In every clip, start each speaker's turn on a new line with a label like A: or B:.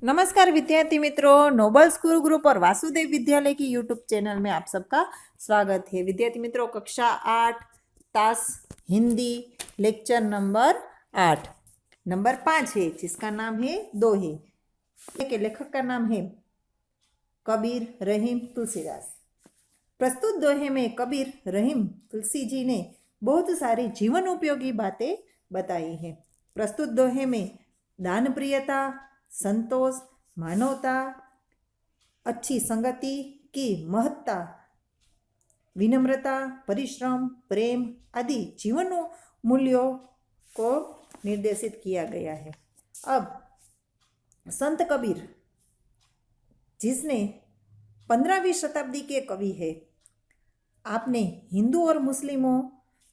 A: नमस्कार विद्यार्थी मित्रों, नोबल स्कूल ग्रुप और वासुदेव विद्यालय की यूट्यूब चैनल में आप सबका स्वागत है। विद्यार्थी मित्रों, कक्षा 8 तास हिंदी लेक्चर नंबर 8 नंबर 5 है, जिसका नाम है दोहे के लेखक का नाम है कबीर रहीम तुलसीदास। प्रस्तुत दोहे में कबीर रहीम तुलसी जी ने बहुत सारी जीवन उपयोगी बातें बताई हैं। प्रस्तुत दोहे में दान प्रियता, संतोष, मानवता, अच्छी संगति की महत्ता, विनम्रता, परिश्रम, प्रेम आदि जीवन मूल्यों को निर्देशित किया गया है। अब संत कबीर, जिसने 15वीं शताब्दी के कवि है, आपने हिंदू और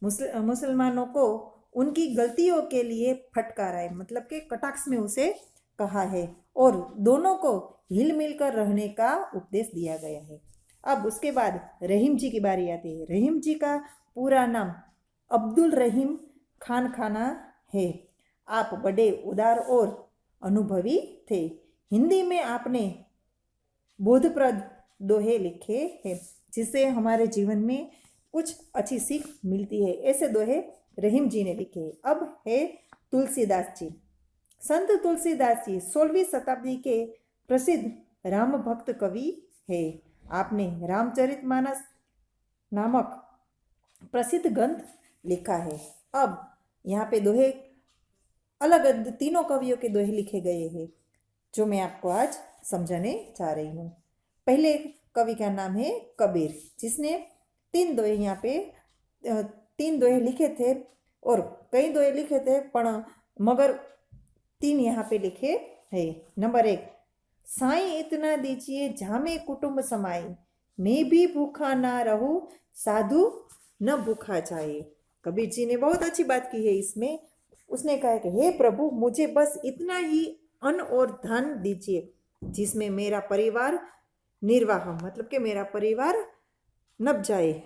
A: मुसलमानों को उनकी गलतियों के लिए फटकारा है, मतलब कि कटाक्ष में उसे कहा है, और दोनों को हिल मिलकर रहने का उपदेश दिया गया है। अब उसके बाद रहीम जी की बारी आती है। रहीम जी का पूरा नाम अब्दुल रहीम खान खाना है। आप बड़े उदार और अनुभवी थे। हिंदी में आपने बोधप्रद दोहे लिखे हैं, जिससे हमारे जीवन में कुछ अच्छी सीख मिलती है। ऐसे दोहे रहीम जी ने लिखे। अब है तुलसीदास जी। संत तुलसीदास जी 16वीं शताब्दी के प्रसिद्ध राम भक्त कवि है। आपने रामचरितमानस नामक प्रसिद्ध ग्रंथ लिखा है। अब यहाँ पे दोहे अलग तीनों कवियों के दोहे लिखे गए हैं, जो मैं आपको आज समझाने जा रही हूँ। पहले कवि का नाम है कबीर, जिसने 3 दोहे यहाँ पे 3 दोहे लिखे थे, और कई दोहे लिखे थे, मगर 3 यहाँ पे लिखे है। नंबर 1, साईं इतना दीजिए जामे कुटुंब समाई, मैं भी भूखा ना रहूं साधु न भूखा जाए। कबीर जी ने बहुत अच्छी बात की है इसमें। उसने कहा कि हे प्रभु, मुझे बस इतना ही अन्न और धन दीजिए जिसमें मेरा परिवार निर्वाह, मतलब कि मेरा परिवार न जाए,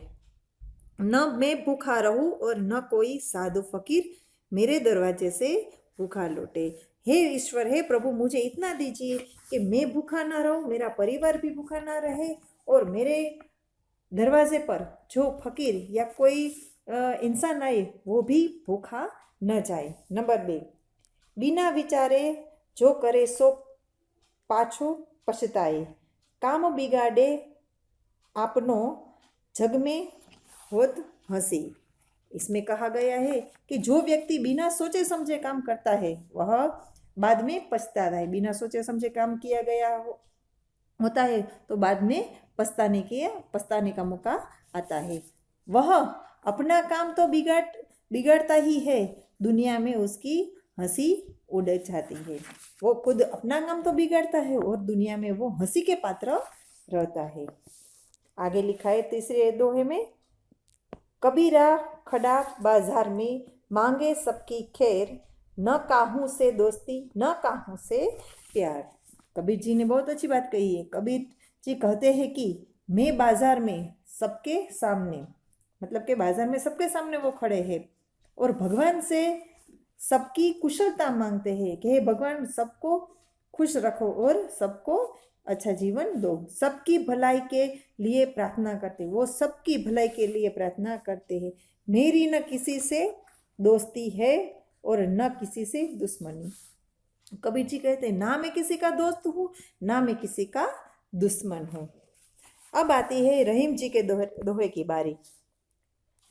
A: न मैं भूखा रहूं और न कोई साधु फकीर मेरे दरवाजे से भूखा लौटे। हे ईश्वर, हे प्रभु, मुझे इतना दीजिए कि मैं भूखा ना रहूं, मेरा परिवार भी भूखा ना रहे, और मेरे दरवाजे पर जो फकीर या कोई इंसान आए वो भी भूखा न जाए। नंबर 2, बिना विचारे जो करे सो पाछो पछताए, काम बिगाड़े आपनो जग में होत हंसी। इसमें कहा गया है कि जो व्यक्ति बिना सोचे समझे काम करता है वह बाद में पछताता है। बिना सोचे समझे काम किया गया होता है तो बाद में पछताने का मौका आता है। वह अपना काम तो बिगड़ता ही है, दुनिया में उसकी हंसी उड़ जाती है। वो खुद अपना काम तो बिगड़ता है और दुनिया में वो हंसी के पात्र रहता है। आगे लिखा है तीसरे दोहे में, कबीरा खड़ा बाजार में मांगे सबकी खैर, न काहू से दोस्ती न काहू से प्यार। कबीर जी ने बहुत अच्छी बात कही है। कबीर जी कहते हैं कि मैं बाजार में सबके सामने, मतलब के बाजार में सबके सामने वो खड़े हैं और भगवान से सबकी कुशलता मांगते हैं कि हे भगवान, सबको खुश रखो और सबको अच्छा जीवन दो। सबकी भलाई के लिए प्रार्थना करते, वो सबकी भलाई के लिए प्रार्थना करते हैं। मेरी न किसी से दोस्ती है और न किसी से दुश्मनी। कबीर जी कहते हैं, ना मैं किसी का दोस्त हूँ ना मैं किसी का दुश्मन हूँ। अब आती है रहीम जी के दोहे की बारी।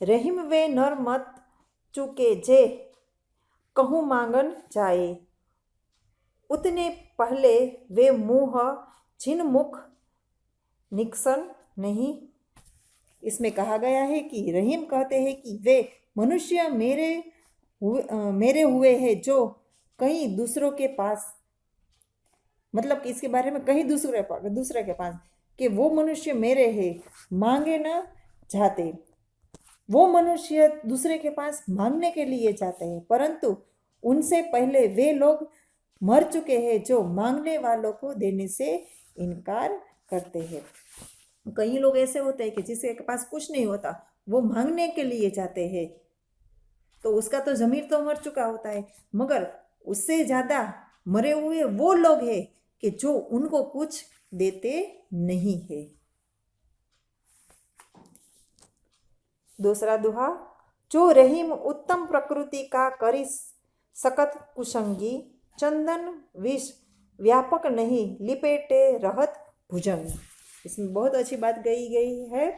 A: रहीम वे नर मत चूके जे कहूँ मांगन जाए, उतने पहले वे मुँह जिन मुख निकसन नहीं। इसमें कहा गया है कि रहीम कहते हैं कि वे मनुष्य मेरे हुए हैं जो कहीं दूसरों के पास, मतलब कि इसके बारे में कहीं दूसरे के पास, कि वो मनुष्य मेरे हैं, मांगे ना जाते। वो मनुष्य दूसरे के पास मांगने के लिए जाते हैं, परंतु उनसे पहले वे लोग मर चुके हैं जो मांगने वालों को देने से इनकार करते हैं। कई लोग ऐसे होते हैं कि जिसके पास कुछ नहीं होता वो मांगने के लिए जाते हैं, तो उसका तो ज़मीर तो मर चुका होता है, मगर उससे ज़्यादा मरे हुए वो लोग हैं कि जो उनको कुछ देते नहीं है। दूसरा दोहा, जो रहीम उत्तम प्रकृति का करी सकत कुसंगी, चंदन विष व्यापक नहीं लिपेटे रहत भुजंग। इसमें बहुत अच्छी बात गई है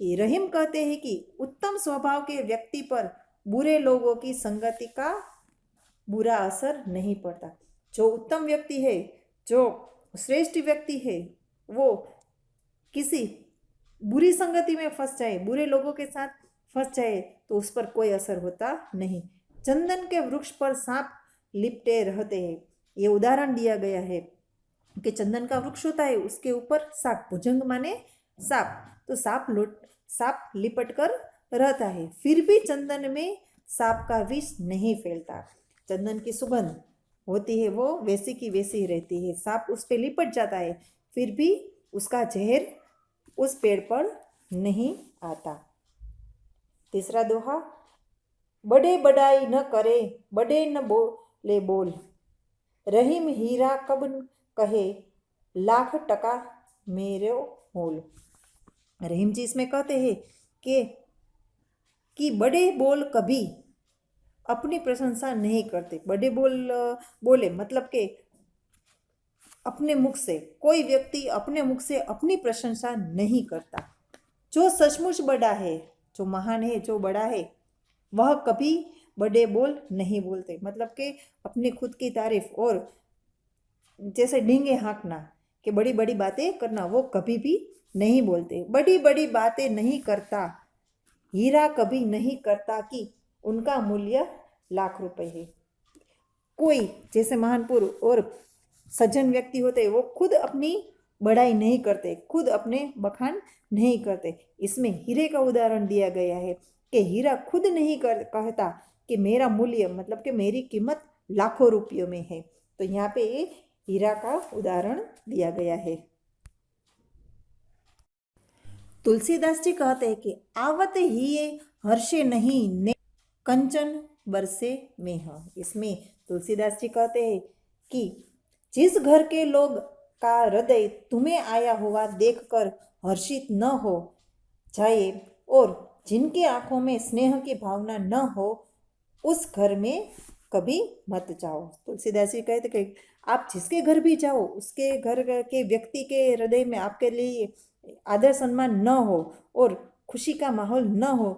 A: कि रहीम कहते हैं कि उत्तम स्वभाव के व्यक्ति पर बुरे लोगों की संगति का बुरा असर नहीं पड़ता। जो उत्तम व्यक्ति है, जो श्रेष्ठ व्यक्ति है, वो किसी बुरी संगति में फंस जाए, बुरे लोगों के साथ फंस जाए तो उस पर कोई असर होता नहीं। चंदन के वृक्ष पर सांप लिपटे रहते हैं, ये उदाहरण दिया गया है कि चंदन का वृक्ष होता है, उसके ऊपर सांप, भुजंग माने सांप, तो सांप लिपट कर रहता है, फिर भी चंदन में सांप का विष नहीं फैलता। चंदन की सुगंध होती है वो वैसी की वैसी रहती है, सांप उस पर लिपट जाता है, फिर भी उसका जहर उस पेड़ पर नहीं आता। तीसरा दोहा, बड़े बड़ाई न करे, बड़े न बोले बोल, रहीम हीरा कब कहे, लाख टका मेरो मोल। रहीम जी इसमें कहते हैं कि बड़े बोल कभी अपनी प्रशंसा नहीं करते। बड़े बोले मतलब कि अपने मुख से, कोई व्यक्ति अपने मुख से अपनी प्रशंसा नहीं करता। जो सचमुच बड़ा है, जो महान है, जो बड़ा है, वह कभी बड़े बोल नहीं बोलते। मतलब कि अपनी खुद की तारीफ और जैसे डींगे हाँकना कि बड़ी बड़ी बातें करना, वो कभी भी नहीं बोलते। बड़ी बड़ी बातें नहीं करता, हीरा कभी नहीं करता कि उनका मूल्य लाख रुपए है। कोई जैसे महान पुरुष और सज्जन व्यक्ति होते हैं, वो खुद अपनी बड़ाई नहीं करते, खुद अपने बखान नहीं करते। इसमें हीरे का उदाहरण दिया गया है कि हीरा खुद नहीं कहता कि मेरा मूल्य मतलब कि मेरी कीमत लाखों रुपयों में है। तो यहाँ पे ये हीरा का उदाहरण दिया गया है। तुलसीदास जी कहते हैं कि आवत ही ये हर्षे नहीं ने कंचन बरसे मेह। इसमें तुलसीदास जी कहते हैं कि जिस घर के लोग का हृदय तुम्हें आया हुआ देखकर हर्षित न हो जाए और जिनकी आंखों में स्नेह की भावना न हो, उस घर में कभी मत जाओ। तुलसीदास जी कहते कि आप जिसके घर भी जाओ, उसके घर के व्यक्ति के हृदय में आपके लिए आदर सम्मान न हो और खुशी का माहौल न हो,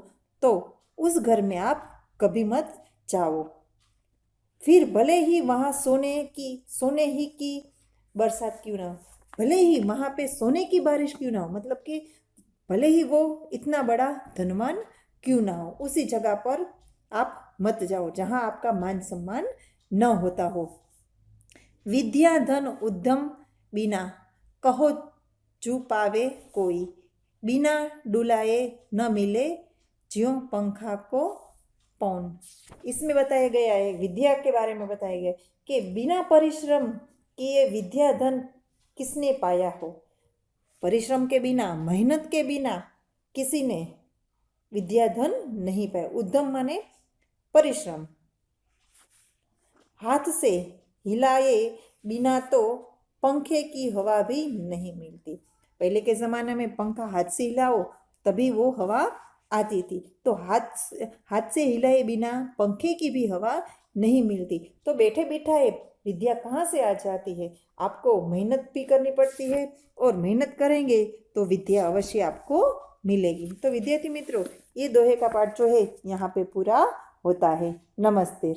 A: तो उस घर में आप कभी मत जाओ। फिर भले ही वहाँ सोने ही की बरसात क्यों ना हो, भले ही वहाँ पे सोने की बारिश क्यों ना हो, मतलब कि भले ही वो इतना बड़ा धनवान क्यों ना हो, उसी जगह पर आप मत जाओ जहाँ आपका मान सम्मान न होता हो। विद्या धन उद्यम बिना कहो जू पावे कोई, बिना डुलाए न मिले ज्यों पंखा को पौन। इसमें बताया गया है, विद्या के बारे में बताया गया कि बिना परिश्रम किए विद्या धन किसने पाया हो। परिश्रम के बिना, मेहनत के बिना किसी ने विद्या धन नहीं पाया। उद्यम माने परिश्रम। हाथ से हिलाए बिना तो पंखे की हवा भी नहीं मिलती। पहले के ज़माने में पंखा हाथ से हिलाओ तभी वो हवा आती थी, तो हाथ से हिलाए बिना पंखे की भी हवा नहीं मिलती। तो बैठे बिठाए विद्या कहाँ से आ जाती है? आपको मेहनत भी करनी पड़ती है और मेहनत करेंगे तो विद्या अवश्य आपको मिलेगी। तो विद्यार्थी मित्रों, ये दोहे का पाठ जो है यहाँ पे पूरा होता है। नमस्ते।